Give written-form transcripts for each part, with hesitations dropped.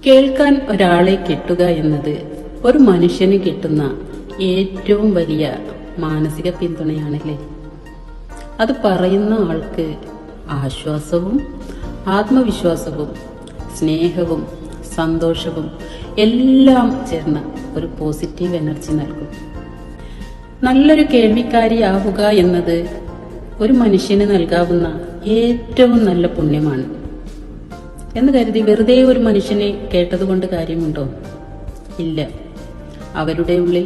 കേൾക്കാൻ ഒരാളെ കിട്ടുക എന്നത് ഒരു മനുഷ്യന് കിട്ടുന്ന ഏറ്റവും വലിയ മാനസിക പിന്തുണയാണല്ലേ. അത് പറയുന്ന ആൾക്ക് ആശ്വാസവും ആത്മവിശ്വാസവും സ്നേഹവും സന്തോഷവും എല്ലാം ചേർന്ന ഒരു പോസിറ്റീവ് എനർജി നൽകും. നല്ലൊരു കേൾവിക്കാരിയാവുക എന്നത് ഒരു മനുഷ്യന് നൽകാവുന്ന ഏറ്റവും നല്ല പുണ്യമാണ് എന്ന് കരുതി വെറുതെ ഒരു മനുഷ്യനെ കേട്ടതുകൊണ്ട് കാര്യമുണ്ടോ? ഇല്ല. അവരുടെ ഉള്ളിൽ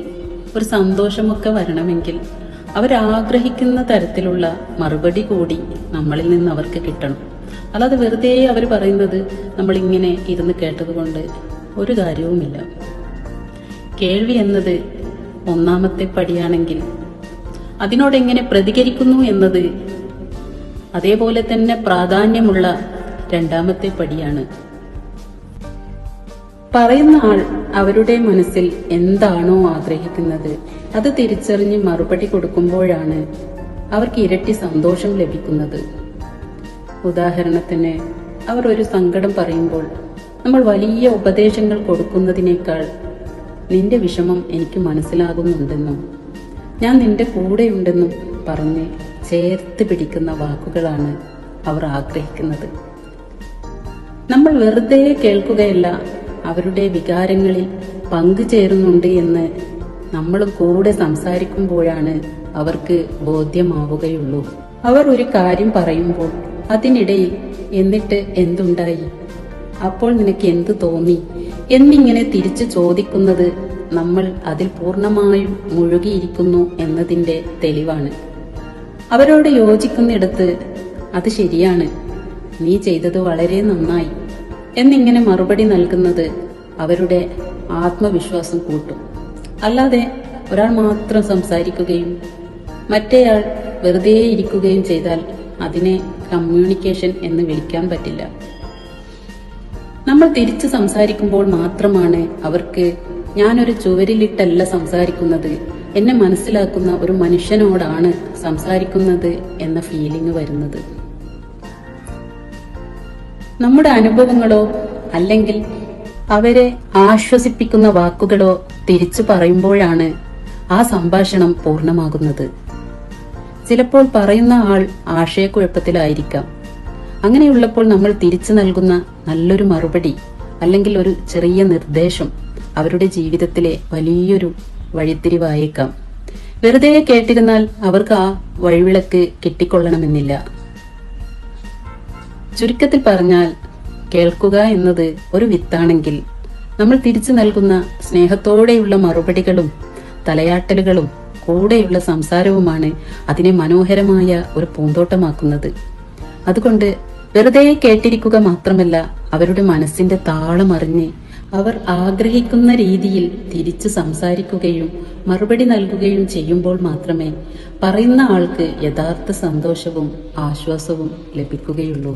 ഒരു സന്തോഷമൊക്കെ വരണമെങ്കിൽ അവരാഗ്രഹിക്കുന്ന തരത്തിലുള്ള മറുപടി കൂടി നമ്മളിൽ നിന്ന് അവർക്ക് കിട്ടണം. അല്ലാതെ വെറുതെ അവർ പറയുന്നത് നമ്മളിങ്ങനെ ഇരുന്ന് കേട്ടതുകൊണ്ട് ഒരു കാര്യവുമില്ല. കേൾവി എന്നത് ഒന്നാമത്തെ പടിയാണെങ്കിൽ അതിനോടെങ്ങനെ പ്രതികരിക്കുന്നു എന്നത് അതേപോലെ തന്നെ പ്രാധാന്യമുള്ള രണ്ടാമത്തെ പടിയാണ്. പറയുന്ന ആൾ അവരുടെ മനസ്സിൽ എന്താണോ ആഗ്രഹിക്കുന്നത് അത് തിരിച്ചറിഞ്ഞ് മറുപടി കൊടുക്കുമ്പോഴാണ് അവർക്ക് ഇരട്ടി സന്തോഷം ലഭിക്കുന്നത്. ഉദാഹരണത്തിന്, അവർ ഒരു സങ്കടം പറയുമ്പോൾ നമ്മൾ വലിയ ഉപദേശങ്ങൾ കൊടുക്കുന്നതിനേക്കാൾ നിന്റെ വിഷമം എനിക്ക് മനസ്സിലാകുന്നുണ്ടെന്നും ഞാൻ നിന്റെ കൂടെയുണ്ടെന്നും പറഞ്ഞ് ചേർത്ത് പിടിക്കുന്ന വാക്കുകളാണ് അവർ ആഗ്രഹിക്കുന്നത്. നമ്മൾ വെറുതെ കേൾക്കുകയല്ല, അവരുടെ വികാരങ്ങളിൽ പങ്കുചേരുന്നുണ്ട് എന്ന് നമ്മളും കൂടെ സംസാരിക്കുമ്പോഴാണ് അവർക്ക് ബോധ്യമാവുകയുള്ളൂ. അവർ ഒരു കാര്യം പറയുമ്പോൾ അതിനിടയിൽ എന്നിട്ട് എന്തുണ്ടായി, അപ്പോൾ നിനക്ക് എന്തു തോന്നി എന്നിങ്ങനെ തിരിച്ചു ചോദിക്കുന്നത് നമ്മൾ അതിൽ പൂർണ്ണമായും മുഴുകിയിരിക്കുന്നു എന്നതിന്റെ തെളിവാണ്. അവരോട് യോജിക്കുന്നിടത്ത് അത് ശരിയാണ്, നീ ചെയ്തത് വളരെ നന്നായി എന്നിങ്ങനെ മറുപടി നൽകുന്നത് അവരുടെ ആത്മവിശ്വാസം കൂട്ടും. അല്ലാതെ ഒരാൾ മാത്രം സംസാരിക്കുകയും മറ്റേയാൾ വെറുതെ ഇരിക്കുകയും ചെയ്താൽ അതിനെ കമ്മ്യൂണിക്കേഷൻ എന്ന് വിളിക്കാൻ പറ്റില്ല. നമ്മൾ തിരിച്ചു സംസാരിക്കുമ്പോൾ മാത്രമാണ് അവർക്ക് ഞാനൊരു ചുവരിലിട്ടല്ല സംസാരിക്കുന്നത്, എന്നെ മനസ്സിലാക്കുന്ന ഒരു മനുഷ്യനോടാണ് സംസാരിക്കുന്നത് എന്ന ഫീലിംഗ് വരുന്നത്. നമ്മുടെ അനുഭവങ്ങളോ അല്ലെങ്കിൽ അവരെ ആശ്വസിപ്പിക്കുന്ന വാക്കുകളോ തിരിച്ചു പറയുമ്പോഴാണ് ആ സംഭാഷണം പൂർണ്ണമാകുന്നത്. ചിലപ്പോൾ പറയുന്ന ആൾ ആശയക്കുഴപ്പത്തിലായിരിക്കാം. അങ്ങനെയുള്ളപ്പോൾ നമ്മൾ തിരിച്ചു നൽകുന്ന നല്ലൊരു മറുപടി അല്ലെങ്കിൽ ഒരു ചെറിയ നിർദ്ദേശം അവരുടെ ജീവിതത്തിലെ വലിയൊരു വഴിത്തിരിവായേക്കാം. വെറുതെ കേട്ടിരുന്നാൽ അവർക്ക് ആ വഴിവിളക്ക് കിട്ടിക്കൊള്ളണമെന്നില്ല. ചുരുക്കത്തിൽ പറഞ്ഞാൽ, കേൾക്കുക എന്നത് ഒരു വിത്താണെങ്കിൽ നമ്മൾ തിരിച്ചു നൽകുന്ന സ്നേഹത്തോടെയുള്ള മറുപടികളും തലയാട്ടലുകളും കൂടെയുള്ള സംസാരവുമാണ് അതിനെ മനോഹരമായ ഒരു പൂന്തോട്ടമാക്കുന്നത്. അതുകൊണ്ട് വെറുതെ കേട്ടിരിക്കുക മാത്രമല്ല, അവരുടെ മനസ്സിന്റെ താളം അറിഞ്ഞ് അവർ ആഗ്രഹിക്കുന്ന രീതിയിൽ തിരിച്ചു സംസാരിക്കുകയും മറുപടി നൽകുകയും ചെയ്യുമ്പോൾ മാത്രമേ പറയുന്ന ആൾക്ക് യഥാർത്ഥ സന്തോഷവും ആശ്വാസവും ലഭിക്കുകയുള്ളൂ.